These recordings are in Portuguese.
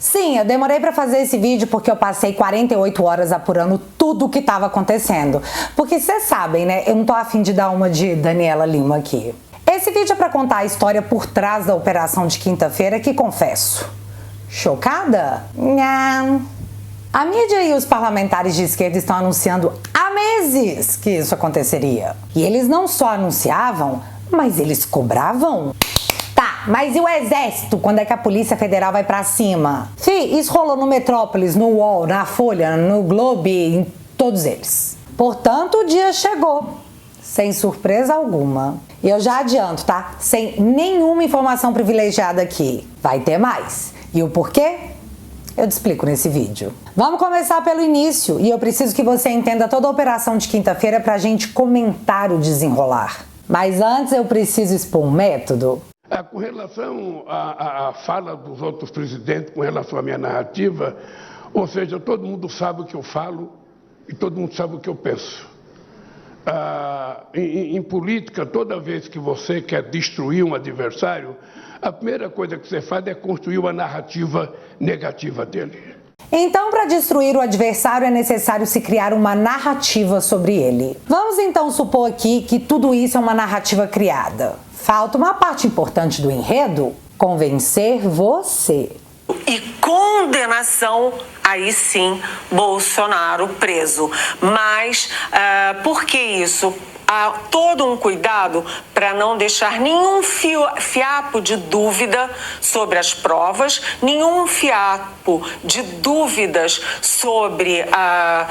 Sim, eu demorei para fazer esse vídeo porque eu passei 48 horas apurando tudo o que estava acontecendo. Porque vocês sabem, né? Eu não tô afim de dar uma de Daniela Lima aqui. Esse vídeo é para contar a história por trás da operação de quinta-feira que, confesso, chocada? Não. A mídia e os parlamentares de esquerda estão anunciando há meses que isso aconteceria. E eles não só anunciavam, mas eles cobravam. Tá, mas e o exército? Quando é que a Polícia Federal vai pra cima? Fih, isso rolou no Metrópolis, no UOL, na Folha, no Globo, em todos eles. Portanto, o dia chegou. Sem surpresa alguma. E eu já adianto, tá? Sem nenhuma informação privilegiada aqui. Vai ter mais. E o porquê? Eu te explico nesse vídeo. Vamos começar pelo início. E eu preciso que você entenda toda a operação de quinta-feira pra gente comentar o desenrolar. Mas antes eu preciso expor um método. Com relação à fala dos outros presidentes, com relação à minha narrativa, ou seja, todo mundo sabe o que eu falo e todo mundo sabe o que eu penso. Em política, toda vez que você quer destruir um adversário, a primeira coisa que você faz é construir uma narrativa negativa dele. Então, para destruir o adversário é necessário se criar uma narrativa sobre ele. Vamos então supor aqui que tudo isso é uma narrativa criada. Falta uma parte importante do enredo: convencer você. E condenação, aí sim, Bolsonaro preso. Mas por que isso? Há todo um cuidado para não deixar nenhum fiapo de dúvida sobre as provas, nenhum fiapo de dúvidas sobre a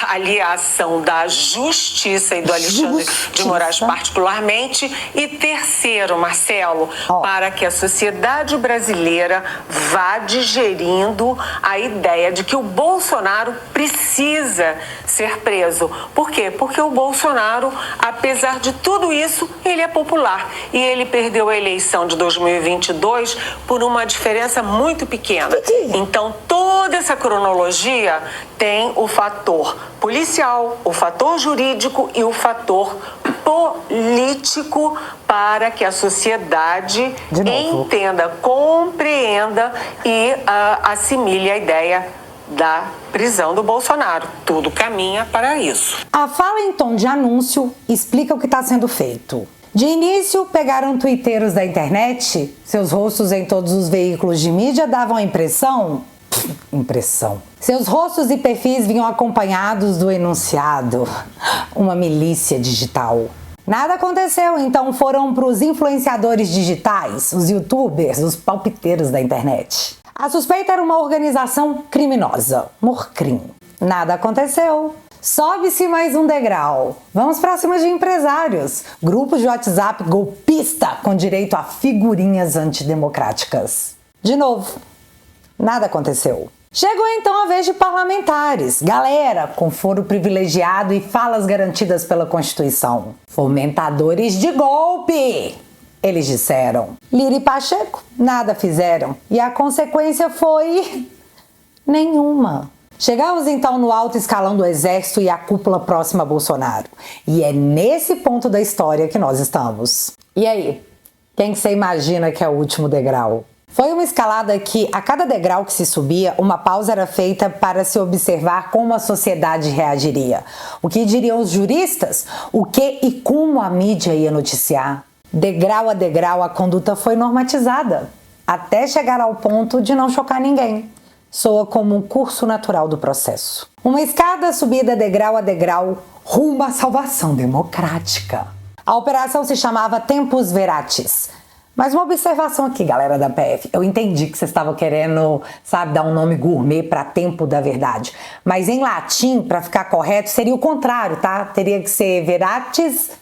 aliação da Justiça e do Alexandre de Moraes particularmente. E terceiro, Marcelo, para que a sociedade brasileira vá digerindo a ideia de que o Bolsonaro precisa ser preso. Por quê? Porque o Bolsonaro, apesar de tudo isso, ele é popular. E ele perdeu a eleição de 2022 por uma diferença muito pequena. Então, toda essa cronologia tem o fator policial, o fator jurídico e o fator político para que a sociedade entenda, compreenda e assimile a ideia da prisão do Bolsonaro. Tudo caminha para isso. A fala em tom de anúncio explica o que está sendo feito. De início, pegaram twitteiros da internet, seus rostos em todos os veículos de mídia davam a impressão. Seus rostos e perfis vinham acompanhados do enunciado. Uma milícia digital. Nada aconteceu, então foram para os influenciadores digitais, os youtubers, os palpiteiros da internet. A suspeita era uma organização criminosa, Morcrim. Nada aconteceu. Sobe-se mais um degrau. Vamos para cima de empresários. Grupos de WhatsApp golpista com direito a figurinhas antidemocráticas. De novo, nada aconteceu. Chegou então a vez de parlamentares, galera com foro privilegiado e falas garantidas pela Constituição. Fomentadores de golpe! Eles disseram. Lira e Pacheco nada fizeram. E a consequência foi nenhuma. Chegamos então no alto escalão do Exército e a cúpula próxima a Bolsonaro. E é nesse ponto da história que nós estamos. E aí? Quem que você imagina que é o último degrau? Foi uma escalada que, a cada degrau que se subia, uma pausa era feita para se observar como a sociedade reagiria. O que diriam os juristas? O que e como a mídia ia noticiar? Degrau a degrau, a conduta foi normatizada, até chegar ao ponto de não chocar ninguém. Soa como um curso natural do processo. Uma escada subida degrau a degrau, rumo à salvação democrática. A operação se chamava Tempus Veratis. Mas uma observação aqui, galera da PF. Eu entendi que vocês estavam querendo, dar um nome gourmet para Tempo da Verdade. Mas em latim, para ficar correto, seria o contrário, tá? Teria que ser Veratis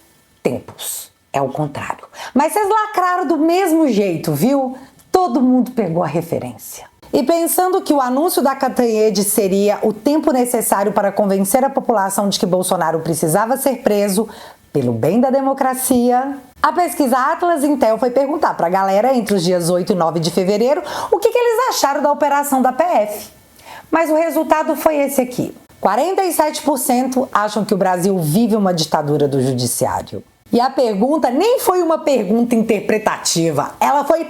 Tempus. É o contrário. Mas vocês lacraram do mesmo jeito, viu? Todo mundo pegou a referência. E pensando que o anúncio da Cantanhede seria o tempo necessário para convencer a população de que Bolsonaro precisava ser preso pelo bem da democracia, a pesquisa Atlas Intel foi perguntar para a galera entre os dias 8 e 9 de fevereiro o que eles acharam da operação da PF. Mas o resultado foi esse aqui. 47% acham que o Brasil vive uma ditadura do judiciário. E a pergunta nem foi uma pergunta interpretativa, ela foi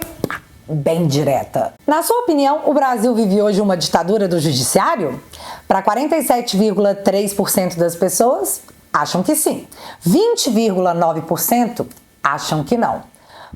bem direta. Na sua opinião, o Brasil vive hoje uma ditadura do judiciário? Para 47,3% das pessoas, acham que sim. 20,9% acham que não.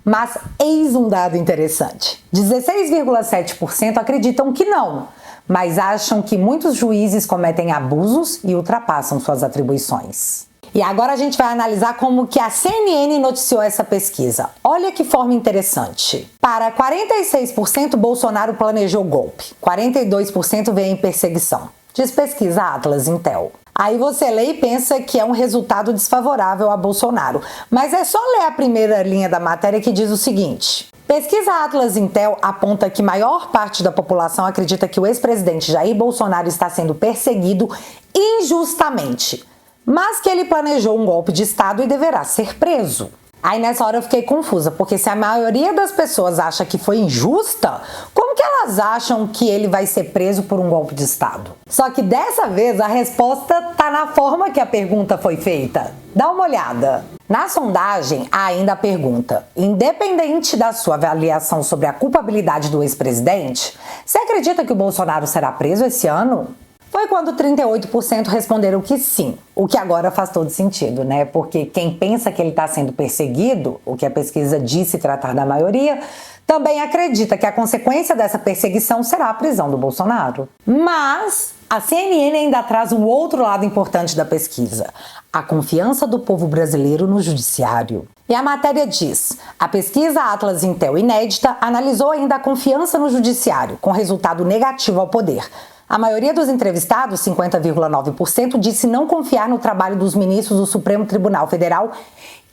Mas eis um dado interessante. 16,7% acreditam que não, mas acham que muitos juízes cometem abusos e ultrapassam suas atribuições. E agora a gente vai analisar como que a CNN noticiou essa pesquisa. Olha que forma interessante. Para 46%, Bolsonaro planejou golpe. 42% veio em perseguição. Diz pesquisa Atlas Intel. Aí você lê e pensa que é um resultado desfavorável a Bolsonaro. Mas é só ler a primeira linha da matéria que diz o seguinte. Pesquisa Atlas Intel aponta que maior parte da população acredita que o ex-presidente Jair Bolsonaro está sendo perseguido injustamente, mas que ele planejou um golpe de Estado e deverá ser preso. Aí nessa hora eu fiquei confusa, porque se a maioria das pessoas acha que foi injusta, como que elas acham que ele vai ser preso por um golpe de Estado? Só que dessa vez a resposta tá na forma que a pergunta foi feita. Dá uma olhada. Na sondagem, há ainda a pergunta: independente da sua avaliação sobre a culpabilidade do ex-presidente, você acredita que o Bolsonaro será preso esse ano? Foi quando 38% responderam que sim, o que agora faz todo sentido, né? Porque quem pensa que ele está sendo perseguido, o que a pesquisa disse tratar da maioria, também acredita que a consequência dessa perseguição será a prisão do Bolsonaro. Mas a CNN ainda traz um outro lado importante da pesquisa: a confiança do povo brasileiro no judiciário. E a matéria diz: a pesquisa Atlas Intel inédita analisou ainda a confiança no judiciário, com resultado negativo ao poder. A maioria dos entrevistados, 50,9%, disse não confiar no trabalho dos ministros do Supremo Tribunal Federal,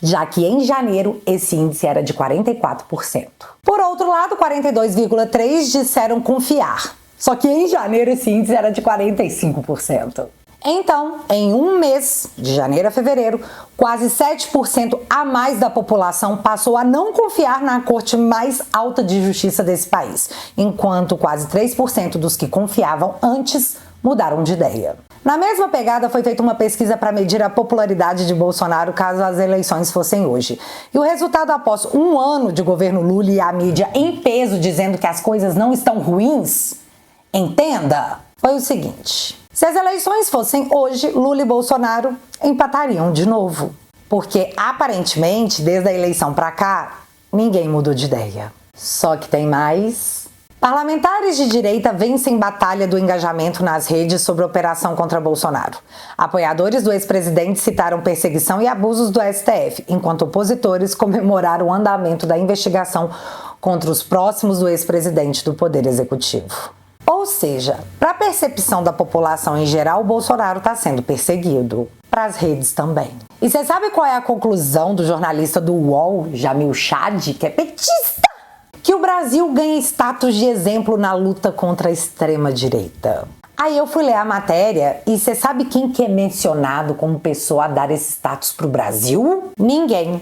já que em janeiro esse índice era de 44%. Por outro lado, 42,3% disseram confiar, só que em janeiro esse índice era de 45%. Então, em um mês, de janeiro a fevereiro, quase 7% a mais da população passou a não confiar na corte mais alta de justiça desse país, enquanto quase 3% dos que confiavam antes mudaram de ideia. Na mesma pegada, foi feita uma pesquisa para medir a popularidade de Bolsonaro caso as eleições fossem hoje. E o resultado, após um ano de governo Lula e a mídia em peso dizendo que as coisas não estão ruins, entenda, foi o seguinte: se as eleições fossem hoje, Lula e Bolsonaro empatariam de novo. Porque, aparentemente, desde a eleição para cá, ninguém mudou de ideia. Só que tem mais. Parlamentares de direita vencem batalha do engajamento nas redes sobre a operação contra Bolsonaro. Apoiadores do ex-presidente citaram perseguição e abusos do STF, enquanto opositores comemoraram o andamento da investigação contra os próximos do ex-presidente do Poder Executivo. Ou seja, para a percepção da população em geral, o Bolsonaro está sendo perseguido. Para as redes também. E você sabe qual é a conclusão do jornalista do UOL, Jamil Chad, que é petista? Que o Brasil ganha status de exemplo na luta contra a extrema-direita. Aí eu fui ler a matéria e você sabe quem que é mencionado como pessoa a dar esse status para o Brasil? Ninguém.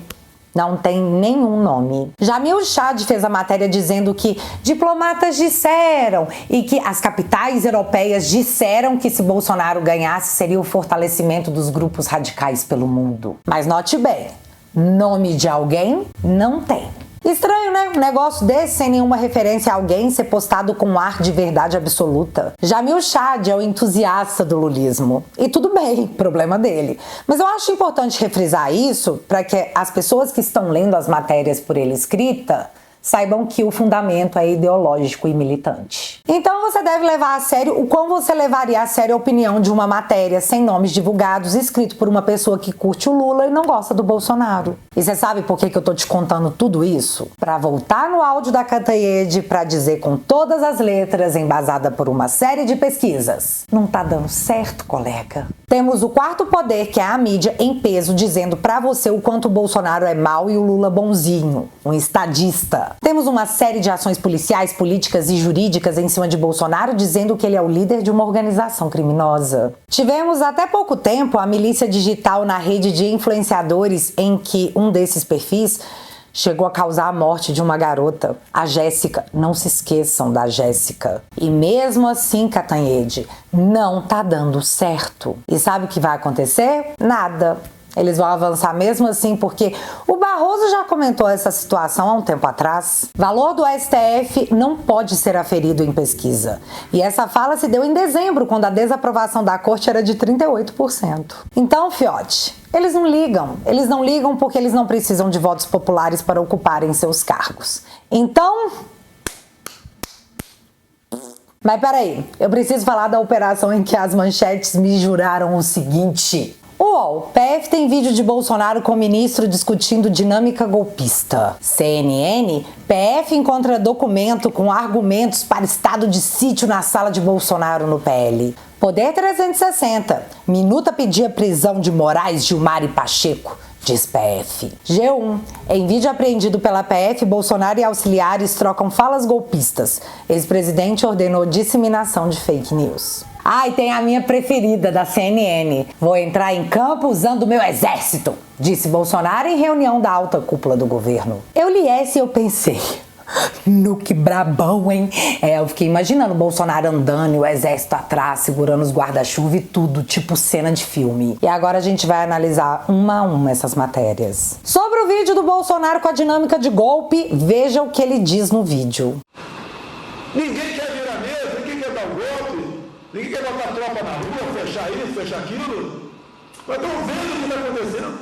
Não tem nenhum nome. Jamil Chad fez a matéria dizendo que diplomatas disseram e que as capitais europeias disseram que se Bolsonaro ganhasse seria o fortalecimento dos grupos radicais pelo mundo. Mas note bem, nome de alguém não tem. Estranho, né? Um negócio desse sem nenhuma referência a alguém ser postado com um ar de verdade absoluta. Jamil Chad é o entusiasta do lulismo. E tudo bem, problema dele. Mas eu acho importante refrisar isso para que as pessoas que estão lendo as matérias por ele escrita saibam que o fundamento é ideológico e militante. Então você deve levar a sério o quão você levaria a sério a opinião de uma matéria sem nomes divulgados, escrito por uma pessoa que curte o Lula e não gosta do Bolsonaro. E você sabe por que eu tô te contando tudo isso? Para voltar no áudio da Cantanhede para dizer com todas as letras, embasada por uma série de pesquisas: não tá dando certo, colega. Temos o quarto poder, que é a mídia, em peso, dizendo pra você o quanto o Bolsonaro é mau e o Lula bonzinho, um estadista. Temos uma série de ações policiais, políticas e jurídicas em cima de Bolsonaro, dizendo que ele é o líder de uma organização criminosa. Tivemos até pouco tempo a milícia digital na rede de influenciadores, em que um desses perfis chegou a causar a morte de uma garota, a Jéssica. Não se esqueçam da Jéssica. E mesmo assim, Cantanhede, não tá dando certo. E sabe o que vai acontecer? Nada. Eles vão avançar mesmo assim, porque o Barroso já comentou essa situação há um tempo atrás. Valor do STF não pode ser aferido em pesquisa. E essa fala se deu em dezembro, quando a desaprovação da corte era de 38%. Então, fiote, eles não ligam. Eles não ligam porque eles não precisam de votos populares para ocuparem seus cargos. Então... Mas peraí, eu preciso falar da operação em que as manchetes me juraram o seguinte... UOL, PF tem vídeo de Bolsonaro com o ministro discutindo dinâmica golpista. CNN, PF encontra documento com argumentos para estado de sítio na sala de Bolsonaro no PL. Poder 360, minuta pedia prisão de Moraes, Gilmar e Pacheco, diz PF. G1, em vídeo apreendido pela PF, Bolsonaro e auxiliares trocam falas golpistas. Ex-presidente ordenou disseminação de fake news. Ah, e tem a minha preferida, da CNN. Vou entrar em campo usando o meu exército, disse Bolsonaro em reunião da alta cúpula do governo. Eu li essa e eu pensei... No que brabão, hein? Eu fiquei imaginando o Bolsonaro andando e o exército atrás, segurando os guarda-chuva e tudo, tipo cena de filme. E agora a gente vai analisar uma a uma essas matérias. Sobre o vídeo do Bolsonaro com a dinâmica de golpe, veja o que ele diz no vídeo. Ninguém quer virar mesa, ninguém quer dar um golpe, ninguém quer botar tropa na rua, fechar isso, fechar aquilo. Mas estamos vendo o que está acontecendo.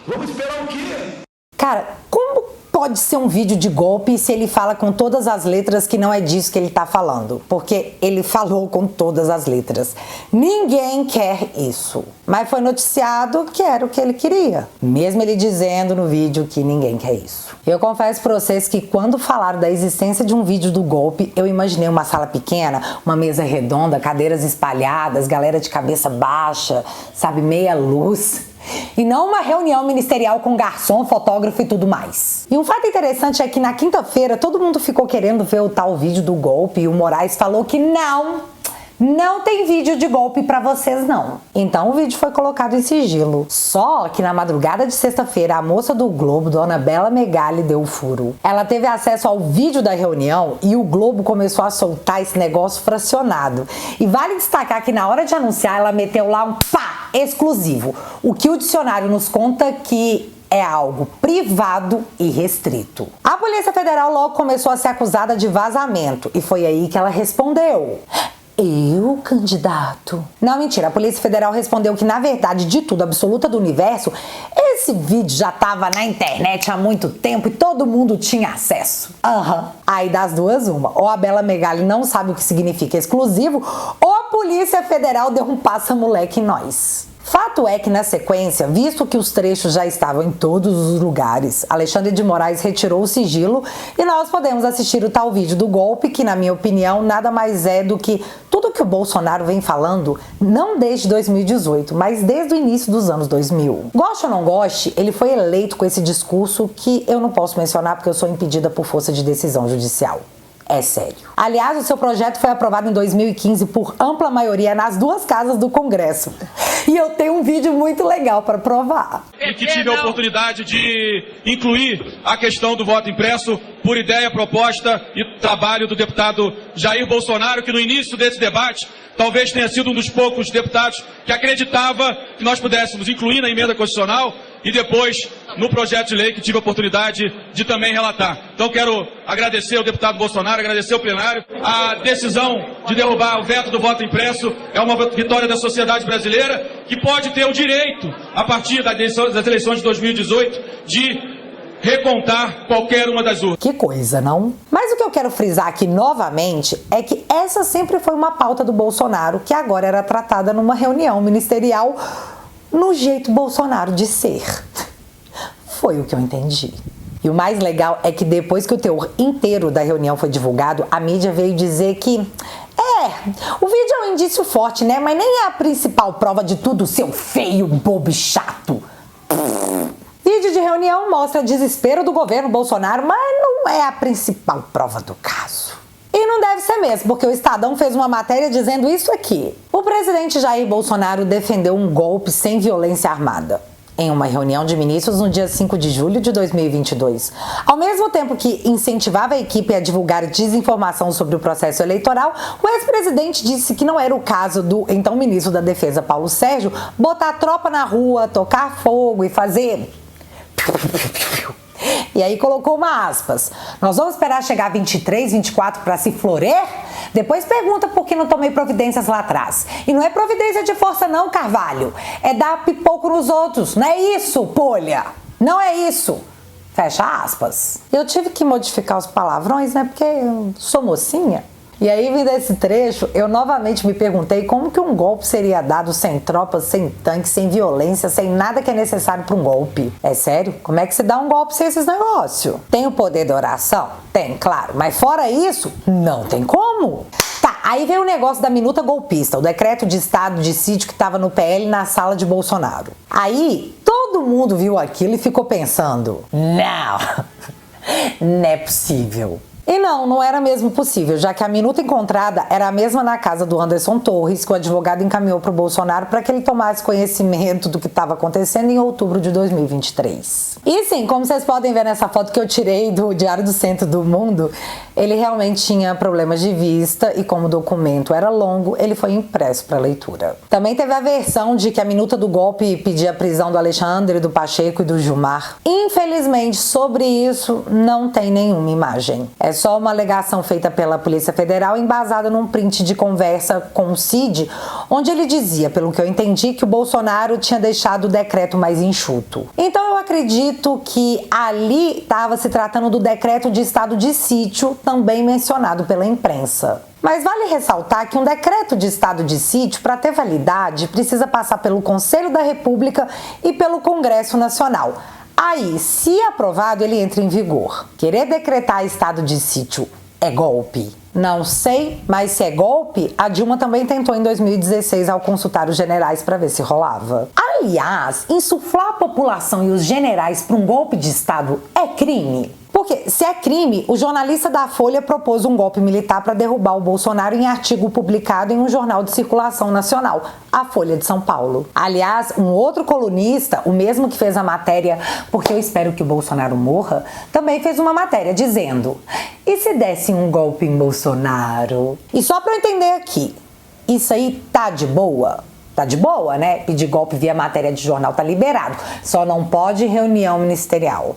Vamos esperar o quê? Cara, como pode ser um vídeo de golpe se ele fala com todas as letras que não é disso que ele tá falando? Porque ele falou com todas as letras. Ninguém quer isso. Mas foi noticiado que era o que ele queria. Mesmo ele dizendo no vídeo que ninguém quer isso. Eu confesso pra vocês que quando falaram da existência de um vídeo do golpe, eu imaginei uma sala pequena, uma mesa redonda, cadeiras espalhadas, galera de cabeça baixa, sabe, meia luz... E não uma reunião ministerial com garçom, fotógrafo e tudo mais. E um fato interessante é que na quinta-feira todo mundo ficou querendo ver o tal vídeo do golpe e o Moraes falou que não tem vídeo de golpe pra vocês não. Então o vídeo foi colocado em sigilo. Só que na madrugada de sexta-feira a moça do Globo, dona Bela Megali, deu o furo. Ela teve acesso ao vídeo da reunião e o Globo começou a soltar esse negócio fracionado. E vale destacar que na hora de anunciar ela meteu lá um pá! Exclusivo. O que o dicionário nos conta que é algo privado e restrito. A Polícia Federal logo começou a ser acusada de vazamento e foi aí que ela respondeu. Eu, candidato? Não, mentira. A Polícia Federal respondeu que, na verdade, de tudo absoluta do universo, esse vídeo já estava na internet há muito tempo e todo mundo tinha acesso. Aí das duas, uma. Ou a Bela Megali não sabe o que significa exclusivo, ou a Polícia Federal deu um passa-moleque em nós. Fato é que, na sequência, visto que os trechos já estavam em todos os lugares, Alexandre de Moraes retirou o sigilo e nós podemos assistir o tal vídeo do golpe, que, na minha opinião, nada mais é do que tudo que o Bolsonaro vem falando, não desde 2018, mas desde o início dos anos 2000. Goste ou não goste, ele foi eleito com esse discurso que eu não posso mencionar porque eu sou impedida por força de decisão judicial. É sério. Aliás, o seu projeto foi aprovado em 2015 por ampla maioria nas duas casas do Congresso. E eu tenho um vídeo muito legal para provar. E que tive a oportunidade de incluir a questão do voto impresso por ideia, proposta e trabalho do deputado Jair Bolsonaro, que no início desse debate talvez tenha sido um dos poucos deputados que acreditava que nós pudéssemos incluir na emenda constitucional e depois no projeto de lei que tive a oportunidade de também relatar. Então quero agradecer ao deputado Bolsonaro, agradecer ao plenário. A decisão de derrubar o veto do voto impresso é uma vitória da sociedade brasileira que pode ter o direito, a partir das eleições de 2018, de recontar qualquer uma das urnas. Que coisa, não? Mas o que eu quero frisar aqui novamente é que essa sempre foi uma pauta do Bolsonaro que agora era tratada numa reunião ministerial no jeito Bolsonaro de ser. Foi o que eu entendi. E o mais legal é que depois que o teor inteiro da reunião foi divulgado, a mídia veio dizer que o vídeo é um indício forte, né? Mas nem é a principal prova de tudo, seu feio, bobo e chato. Vídeo de reunião mostra desespero do governo Bolsonaro, mas não é a principal prova do caso. E não deve ser mesmo, porque o Estadão fez uma matéria dizendo isso aqui. O presidente Jair Bolsonaro defendeu um golpe sem violência armada. em uma reunião de ministros no dia 5 de julho de 2022. Ao mesmo tempo que incentivava a equipe a divulgar desinformação sobre o processo eleitoral, o ex-presidente disse que não era o caso do então ministro da Defesa, Paulo Sérgio, botar a tropa na rua, tocar fogo e fazer... E aí colocou uma aspas. Nós vamos esperar chegar 23, 24 para se florer? Depois pergunta por que não tomei providências lá atrás. E não é providência de força não, Carvalho. É dar pipoco nos outros. Não é isso, polha. Não é isso. Fecha aspas. Eu tive que modificar os palavrões, né? Porque eu sou mocinha. E aí, vindo esse trecho, eu novamente me perguntei como que um golpe seria dado sem tropas, sem tanques, sem violência, sem nada que é necessário para um golpe. É sério? Como é que se dá um golpe sem esses negócios? Tem o poder da oração? Tem, claro. Mas fora isso, não tem como. Tá, aí veio o negócio da minuta golpista, o decreto de estado de sítio que estava no PL na sala de Bolsonaro. Aí, todo mundo viu aquilo e ficou pensando, não é possível. E não era mesmo possível, já que a minuta encontrada era a mesma na casa do Anderson Torres, que o advogado encaminhou para o Bolsonaro para que ele tomasse conhecimento do que estava acontecendo em outubro de 2023. E sim, como vocês podem ver nessa foto que eu tirei do Diário do Centro do Mundo, ele realmente tinha problemas de vista e como o documento era longo, ele foi impresso para leitura. Também teve a versão de que a minuta do golpe pedia a prisão do Alexandre, do Pacheco e do Gilmar. Infelizmente, sobre isso não tem nenhuma imagem. É só uma alegação feita pela Polícia Federal embasada num print de conversa com o Cid, onde ele dizia, pelo que eu entendi, que o Bolsonaro tinha deixado o decreto mais enxuto. Então eu acredito que ali estava se tratando do decreto de estado de sítio, também mencionado pela imprensa. Mas vale ressaltar que um decreto de estado de sítio, para ter validade, precisa passar pelo Conselho da República e pelo Congresso Nacional. Aí, se aprovado, ele entra em vigor. Querer decretar estado de sítio é golpe? Não sei, mas se é golpe, a Dilma também tentou em 2016 ao consultar os generais para ver se rolava. Aliás, insuflar a população e os generais para um golpe de estado é crime? Porque, se é crime, o jornalista da Folha propôs um golpe militar para derrubar o Bolsonaro em artigo publicado em um jornal de circulação nacional, a Folha de São Paulo. Aliás, um outro colunista, o mesmo que fez a matéria Porque eu espero que o Bolsonaro morra, também fez uma matéria dizendo: e se desse um golpe em Bolsonaro? E só para eu entender aqui, isso aí tá de boa? Tá de boa, né? Pedir golpe via matéria de jornal tá liberado, só não pode reunião ministerial.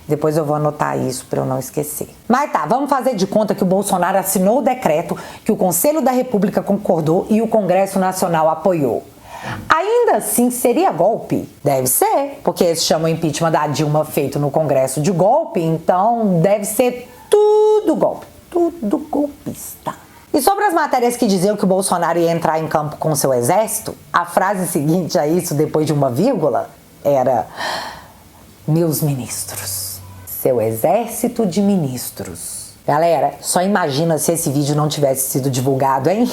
Depois eu vou anotar isso para eu não esquecer. Mas tá, vamos fazer de conta que o Bolsonaro assinou o decreto, que o Conselho da República concordou e o Congresso Nacional apoiou. Ainda assim, seria golpe? Deve ser, porque eles chamam o impeachment da Dilma feito no Congresso de golpe, então deve ser tudo golpe, tudo golpista. E sobre as matérias que diziam que o Bolsonaro ia entrar em campo com seu exército, a frase seguinte a isso, depois de uma vírgula, era: meus ministros. Seu exército de ministros. Galera, só imagina se esse vídeo não tivesse sido divulgado, hein?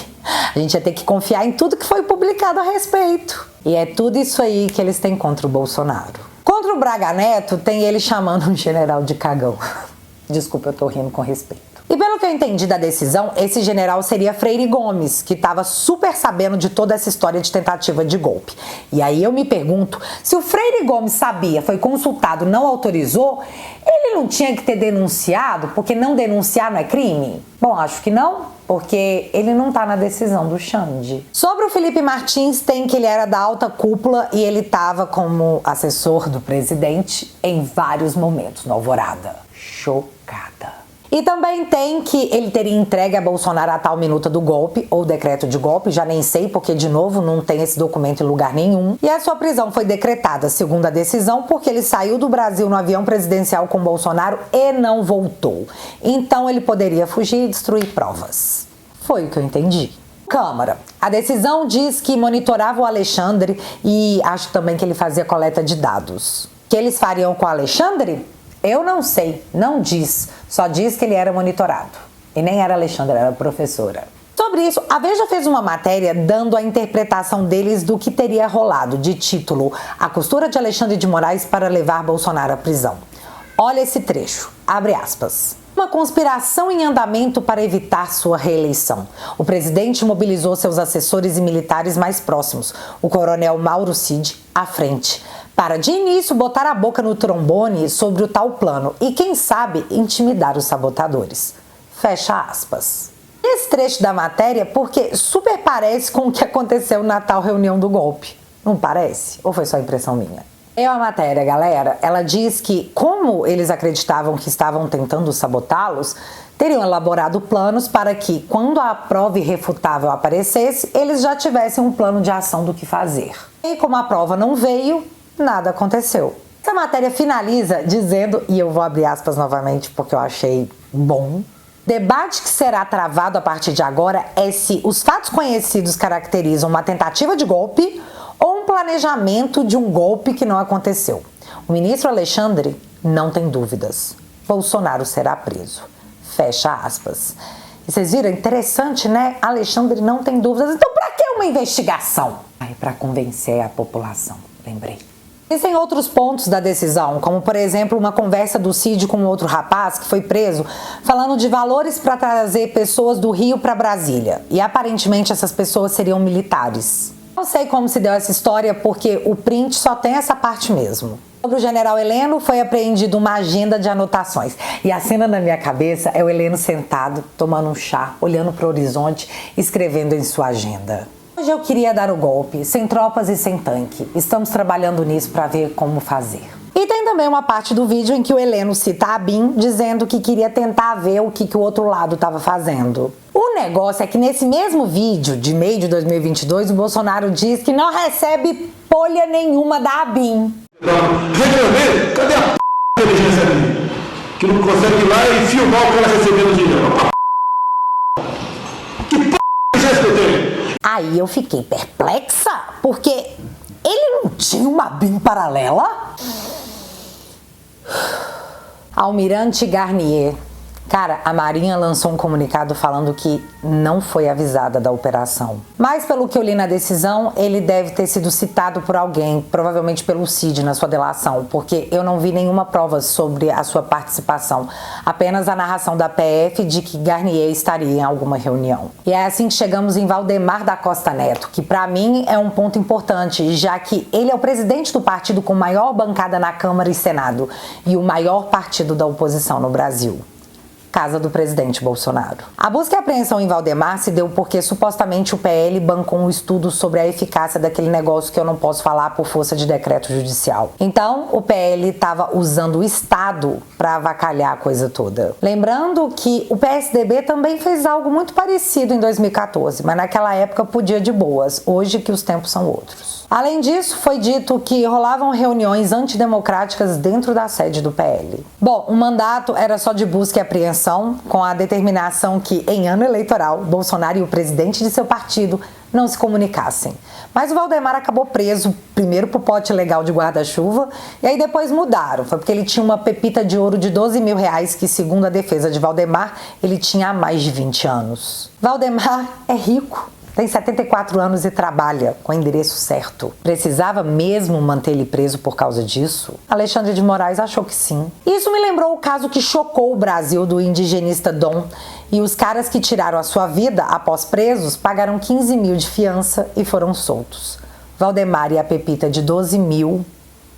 A gente ia ter que confiar em tudo que foi publicado a respeito. E é tudo isso aí que eles têm contra o Bolsonaro. Contra o Braga Neto, tem ele chamando um general de cagão. Desculpa, eu tô rindo com respeito. E pelo que eu entendi da decisão, esse general seria Freire Gomes, que estava super sabendo de toda essa história de tentativa de golpe. E aí eu me pergunto, se o Freire Gomes sabia, foi consultado, não autorizou, ele não tinha que ter denunciado, porque não denunciar não é crime? Bom, acho que não, porque ele não tá na decisão do Xande. Sobre o Felipe Martins, tem que ele era da alta cúpula e ele tava como assessor do presidente em vários momentos no Alvorada. Chocada. E também tem que ele teria entregue a Bolsonaro a tal minuta do golpe, ou decreto de golpe, já nem sei, porque, de novo, não tem esse documento em lugar nenhum. E a sua prisão foi decretada, segundo a decisão, porque ele saiu do Brasil no avião presidencial com Bolsonaro e não voltou. Então ele poderia fugir e destruir provas. Foi o que eu entendi. Câmara. A decisão diz que monitorava o Alexandre e acho também que ele fazia coleta de dados. O que eles fariam com o Alexandre? Eu não sei, não diz, só diz que ele era monitorado. E nem era Alexandra, era professora. Sobre isso, a Veja fez uma matéria dando a interpretação deles do que teria rolado, de título: A costura de Alexandre de Moraes para levar Bolsonaro à prisão. Olha esse trecho. Abre aspas. Uma conspiração em andamento para evitar sua reeleição. O presidente mobilizou seus assessores e militares mais próximos, o coronel Mauro Cid, à frente, para de início botar a boca no trombone sobre o tal plano e, quem sabe, intimidar os sabotadores. Fecha aspas. Esse trecho da matéria porque super parece com o que aconteceu na tal reunião do golpe. Não parece? Ou foi só impressão minha? É a matéria, galera. Ela diz que, como eles acreditavam que estavam tentando sabotá-los, teriam elaborado planos para que, quando a prova irrefutável aparecesse, eles já tivessem um plano de ação do que fazer. E como a prova não veio, nada aconteceu. Essa matéria finaliza dizendo, e eu vou abrir aspas novamente porque eu achei bom, debate que será travado a partir de agora é se os fatos conhecidos caracterizam uma tentativa de golpe ou um planejamento de um golpe que não aconteceu. O ministro Alexandre não tem dúvidas. Bolsonaro será preso. Fecha aspas. E vocês viram? Interessante, né? Alexandre não tem dúvidas. Então, para que uma investigação? Para convencer a população, lembrei. Existem outros pontos da decisão, como, por exemplo, uma conversa do Cid com outro rapaz que foi preso, falando de valores para trazer pessoas do Rio para Brasília. E, aparentemente, essas pessoas seriam militares. Não sei como se deu essa história, porque o print só tem essa parte mesmo. Sobre o general Heleno, foi apreendida uma agenda de anotações. E a cena na minha cabeça é o Heleno sentado, tomando um chá, olhando para o horizonte, escrevendo em sua agenda. Hoje eu queria dar o golpe, sem tropas e sem tanque. Estamos trabalhando nisso para ver como fazer. E tem também uma parte do vídeo em que o Heleno cita a ABIN, dizendo que queria tentar ver o que o outro lado estava fazendo. O negócio é que nesse mesmo vídeo, de meio de 2022, o Bolsonaro diz que não recebe polha nenhuma da ABIN. Reclamei, cadê a p*** da inteligência ali? Que não consegue ir lá e filmar o cara recebendo dinheiro. Que p*** de inteligência que eu tenho? Aí eu fiquei perplexa, porque ele não tinha uma ABIN paralela? Almirante Garnier. Cara, a Marinha lançou um comunicado falando que não foi avisada da operação. Mas pelo que eu li na decisão, ele deve ter sido citado por alguém, provavelmente pelo Cid na sua delação, porque eu não vi nenhuma prova sobre a sua participação. Apenas a narração da PF de que Garnier estaria em alguma reunião. E é assim que chegamos em Valdemar da Costa Neto, que para mim é um ponto importante, já que ele é o presidente do partido com maior bancada na Câmara e Senado e o maior partido da oposição no Brasil. Casa do presidente Bolsonaro. A busca e apreensão em Valdemar se deu porque supostamente o PL bancou um estudo sobre a eficácia daquele negócio que eu não posso falar por força de decreto judicial. Então, o PL estava usando o Estado para avacalhar a coisa toda. Lembrando que o PSDB também fez algo muito parecido em 2014, mas naquela época podia de boas, hoje que os tempos são outros. Além disso, foi dito que rolavam reuniões antidemocráticas dentro da sede do PL. Bom, o mandato era só de busca e apreensão, com a determinação que, em ano eleitoral, Bolsonaro e o presidente de seu partido não se comunicassem. Mas o Valdemar acabou preso, primeiro por pote ilegal de guarda-chuva, e aí depois mudaram. Foi porque ele tinha uma pepita de ouro de R$12 mil, que, segundo a defesa de Valdemar, ele tinha há mais de 20 anos. Valdemar é rico. Tem 74 anos e trabalha com o endereço certo. Precisava mesmo manter ele preso por causa disso? Alexandre de Moraes achou que sim. Isso me lembrou o caso que chocou o Brasil do indigenista Dom. E os caras que tiraram a sua vida após presos pagaram 15 mil de fiança e foram soltos. Valdemar e a pepita de 12 mil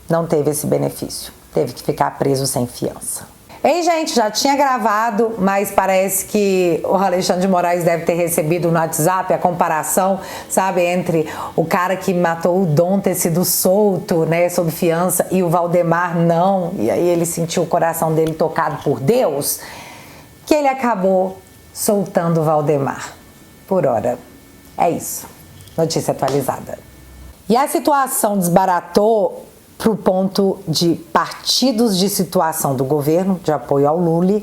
não teve esse benefício. Teve que ficar preso sem fiança. Ei, gente, já tinha gravado, mas parece que o Alexandre de Moraes deve ter recebido no WhatsApp a comparação, sabe, entre o cara que matou o Dom ter sido solto, né, sob fiança, e o Valdemar não. E aí ele sentiu o coração dele tocado por Deus, que ele acabou soltando o Valdemar. Por hora. É isso. Notícia atualizada. E a situação desbaratou para o ponto de partidos de situação do governo, de apoio ao Lula,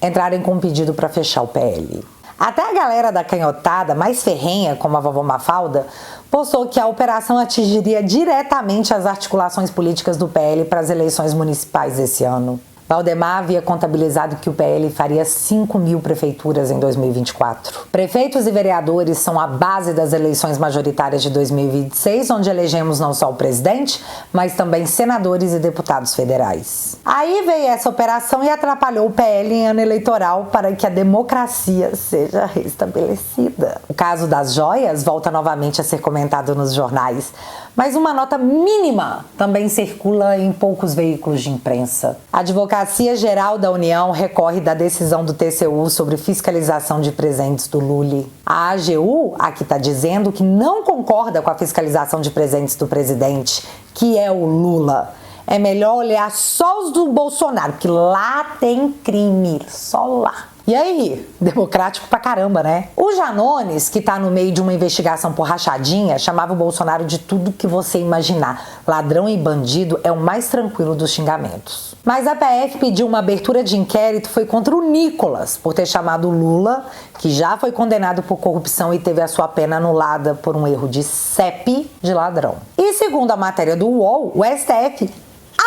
entrarem com um pedido para fechar o PL. Até a galera da canhotada, mais ferrenha, como a vovó Mafalda, postou que a operação atingiria diretamente as articulações políticas do PL para as eleições municipais desse ano. Valdemar havia contabilizado que o PL faria 5.000 prefeituras em 2024. Prefeitos e vereadores são a base das eleições majoritárias de 2026, onde elegemos não só o presidente, mas também senadores e deputados federais. Aí veio essa operação e atrapalhou o PL em ano eleitoral para que a democracia seja restabelecida. O caso das joias volta novamente a ser comentado nos jornais, mas uma nota mínima também circula em poucos veículos de imprensa. A Advocacia Geral da União recorre da decisão do TCU sobre fiscalização de presentes do Lula. A AGU aqui está dizendo que não concorda com a fiscalização de presentes do presidente, que é o Lula. É melhor olhar só os do Bolsonaro, que lá tem crime, só lá. E aí, democrático pra caramba, né? O Janones, que tá no meio de uma investigação por rachadinha, chamava o Bolsonaro de tudo que você imaginar. Ladrão e bandido é o mais tranquilo dos xingamentos. Mas a PF pediu uma abertura de inquérito foi contra o Nicolas, por ter chamado o Lula, que já foi condenado por corrupção e teve a sua pena anulada por um erro de CEP, de ladrão. E segundo a matéria do UOL, o STF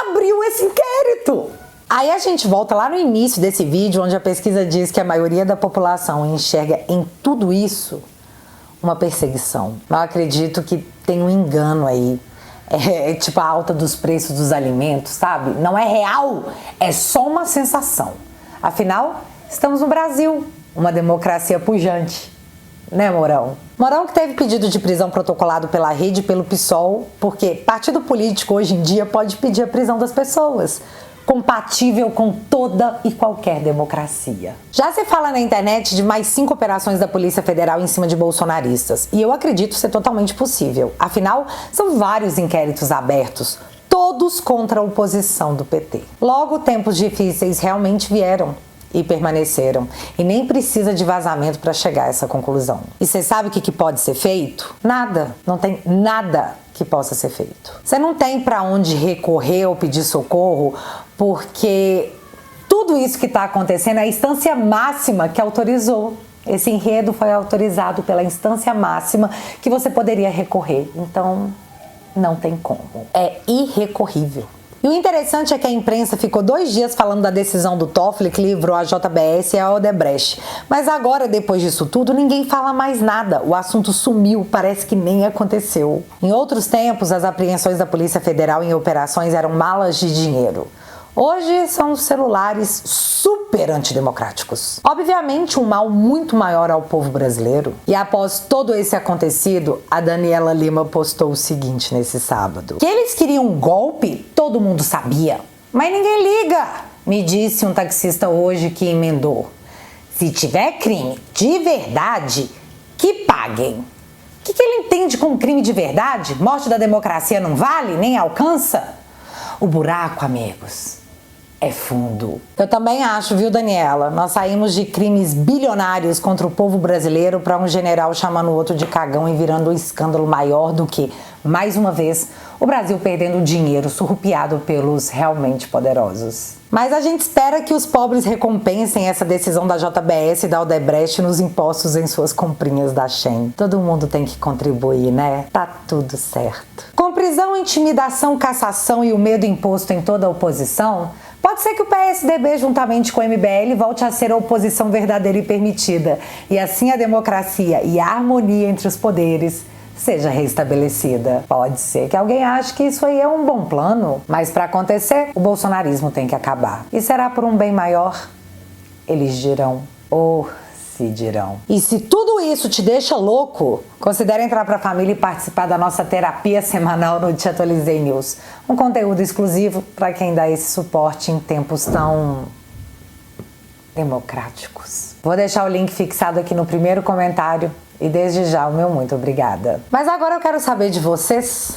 abriu esse inquérito. Aí a gente volta lá no início desse vídeo, onde a pesquisa diz que a maioria da população enxerga em tudo isso uma perseguição. Eu acredito que tem um engano aí. É tipo a alta dos preços dos alimentos, sabe? Não é real, é só uma sensação. Afinal, estamos no Brasil, uma democracia pujante. Né, Mourão? Mourão que teve pedido de prisão protocolado pela Rede e pelo PSOL, porque partido político hoje em dia pode pedir a prisão das pessoas, compatível com toda e qualquer democracia. Já se fala na internet de mais 5 operações da Polícia Federal em cima de bolsonaristas, e eu acredito ser totalmente possível. Afinal, são vários inquéritos abertos, todos contra a oposição do PT. Logo, tempos difíceis realmente vieram e permaneceram, e nem precisa de vazamento para chegar a essa conclusão. E você sabe o que pode ser feito? Nada, não tem nada que possa ser feito. Você não tem para onde recorrer ou pedir socorro, porque tudo isso que está acontecendo é a instância máxima que autorizou. Esse enredo foi autorizado pela instância máxima que você poderia recorrer. Então, não tem como. É irrecorrível. E o interessante é que a imprensa ficou 2 dias falando da decisão do Toffoli que livrou a JBS e a Odebrecht. Mas agora, depois disso tudo, ninguém fala mais nada. O assunto sumiu, parece que nem aconteceu. Em outros tempos, as apreensões da Polícia Federal em operações eram malas de dinheiro. Hoje são celulares super antidemocráticos. Obviamente, um mal muito maior ao povo brasileiro. E após todo esse acontecido, a Daniela Lima postou o seguinte nesse sábado: que eles queriam um golpe, todo mundo sabia. Mas ninguém liga, me disse um taxista hoje que emendou. Se tiver crime de verdade, que paguem. O que ele entende com crime de verdade? Morte da democracia não vale, nem alcança? O buraco, amigos, é fundo. Eu também acho, viu, Daniela? Nós saímos de crimes bilionários contra o povo brasileiro para um general chamando o outro de cagão e virando um escândalo maior do que, mais uma vez, o Brasil perdendo dinheiro surrupiado pelos realmente poderosos. Mas a gente espera que os pobres recompensem essa decisão da JBS e da Odebrecht nos impostos em suas comprinhas da Shein. Todo mundo tem que contribuir, né? Tá tudo certo. Com prisão, intimidação, cassação e o medo imposto em toda a oposição, pode ser que o PSDB, juntamente com o MBL, volte a ser a oposição verdadeira e permitida. E assim a democracia e a harmonia entre os poderes seja restabelecida. Pode ser que alguém ache que isso aí é um bom plano, mas para acontecer, o bolsonarismo tem que acabar. E será por um bem maior? Eles dirão, ou se dirão. E se tudo isso te deixa louco, considere entrar para a família e participar da nossa terapia semanal no Te Atualizei News. Um conteúdo exclusivo para quem dá esse suporte em tempos tão democráticos. Vou deixar o link fixado aqui no primeiro comentário. E desde já o meu muito obrigada. Mas agora eu quero saber de vocês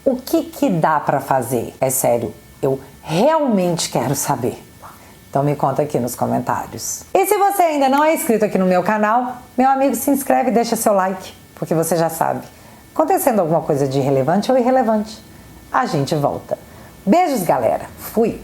o que dá pra fazer. É sério, eu realmente quero saber. Então me conta aqui nos comentários. E se você ainda não é inscrito aqui no meu canal, meu amigo, se inscreve e deixa seu like, porque você já sabe, acontecendo alguma coisa de relevante ou irrelevante, a gente volta. Beijos, galera. Fui!